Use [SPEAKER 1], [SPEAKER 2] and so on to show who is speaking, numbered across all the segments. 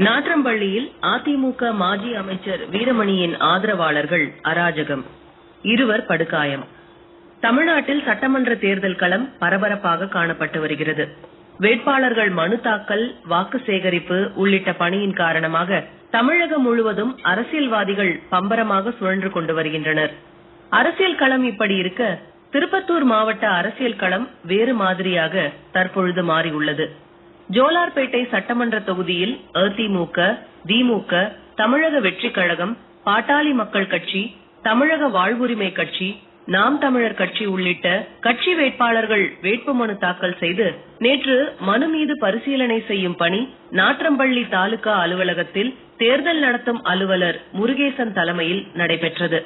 [SPEAKER 1] நாட்றம்பள்ளியில் அதிமுக மாஜி அமைச்சர் வீரமணியின் ஆதரவாளர்கள் அராஜகம், இருவர் படுகாயம். தமிழ்நாட்டில் சட்டமன்ற தேர்தல் களம் பரபரப்பாக காணப்பட்டு வருகிறது. வேட்பாளர்கள் மனு தாக்கல், வாக்கு சேகரிப்பு உள்ளிட்ட பணியின் காரணமாக தமிழகம் முழுவதும் அரசியல்வாதிகள் பம்பரமாக சுழன்று கொண்டு வருகின்றனர். அரசியல் களம் இப்படி இருக்க, திருப்பத்தூர் மாவட்ட அரசியல் களம் வேறு மாதிரியாக தற்பொழுது மாறியுள்ளது. ஜோலார்பேட்டை சட்டமன்ற தொகுதியில் அதிமுக, திமுக, தமிழக வெற்றி கழகம், பாட்டாளி மக்கள் கட்சி, தமிழக வாழ்வுரிமை கட்சி, நாம் தமிழர் கட்சி உள்ளிட்ட கட்சி வேட்பாளர்கள் வேட்புமனு தாக்கல் செய்து நேற்று மனு மீது பரிசீலனை செய்யும் பணி நாட்றம்பள்ளி தாலுகா அலுவலகத்தில் தேர்தல் நடத்தும் அலுவலர் முருகேசன் தலைமையில் நடைபெற்றது.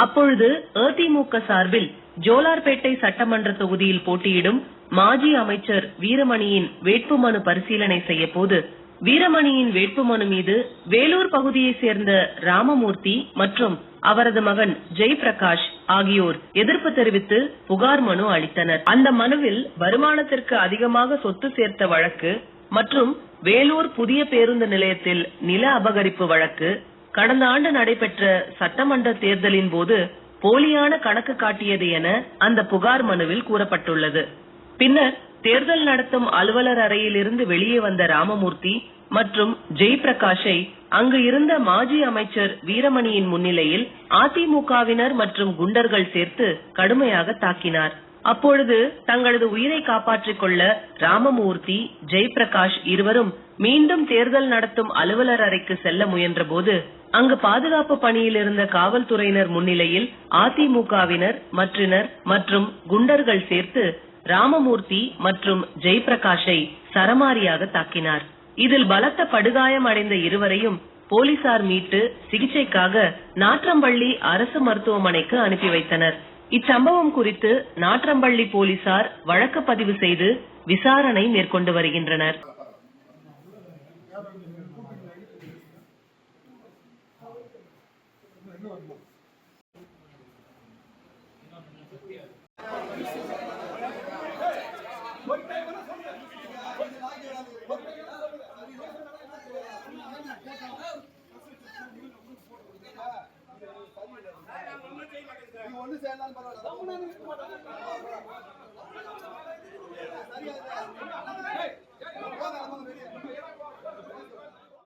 [SPEAKER 1] அப்பொழுது அதிமுக சார்பில் ஜோலார்பேட்டை சட்டமன்ற தொகுதியில் போட்டியிடும் மாஜி அமைச்சர் வீரமணியின் வேட்புமனு பரிசீலனை செய்ய போது, வீரமணியின் வேட்புமனு மீது வேலூர் பகுதியைச் சேர்ந்த ராமமூர்த்தி மற்றும் அவரது மகன் ஜெய்பிரகாஷ் ஆகியோர் எதிர்ப்பு தெரிவித்து புகார் மனு அளித்தனர். அந்த மனுவில் வருமானத்திற்கு அதிகமாக சொத்து சேர்த்த வழக்கு மற்றும் வேலூர் புதிய பேருந்து நிலையத்தில் நில அபகரிப்பு வழக்கு, கடந்த ஆண்டு நடைபெற்ற சட்டமன்ற தேர்தலின் போது போலியான கணக்கு காட்டியது என அந்த புகார் மனுவில் கூறப்பட்டுள்ளது. பின்னர் தேர்தல் நடத்தும் அலுவலர் அறையில் இருந்து வெளியே வந்த ராமமூர்த்தி மற்றும் ஜெய்பிரகாஷை அங்கு இருந்த மாஜி அமைச்சர் வீரமணியின் முன்னிலையில் அதிமுகவினர் மற்றும் குண்டர்கள் சேர்த்து கடுமையாக தாக்கினார். அப்பொழுது தங்களது உயிரை காப்பாற்றிக் கொள்ள ராமமூர்த்தி, ஜெய்பிரகாஷ் இருவரும் மீண்டும் தேர்தல் நடத்தும் அலுவலர் அறைக்கு செல்ல முயன்ற போது அங்கு பாதுகாப்பு பணியில் இருந்த காவல்துறையினர் முன்னிலையில் அதிமுகவினர் மற்றும் குண்டர்கள் சேர்த்து ராமமூர்த்தி மற்றும் ஜெய்பிரகாஷை சரமாரியாக தாக்கினார். இதில் பலத்த படுகாயம் அடைந்த இருவரையும் போலீசார் மீட்டு சிகிச்சைக்காக நாட்றம்பள்ளி அரசு மருத்துவமனைக்கு அனுப்பி வைத்தனர். இச்சம்பவம் குறித்து நாட்றம்பள்ளி போலீசார் வழக்கு பதிவு செய்து விசாரணை மேற்கொண்டு வருகின்றனர்.
[SPEAKER 2] ஒண்ணு சேர்ந்தாலும் பரவாயில்ல.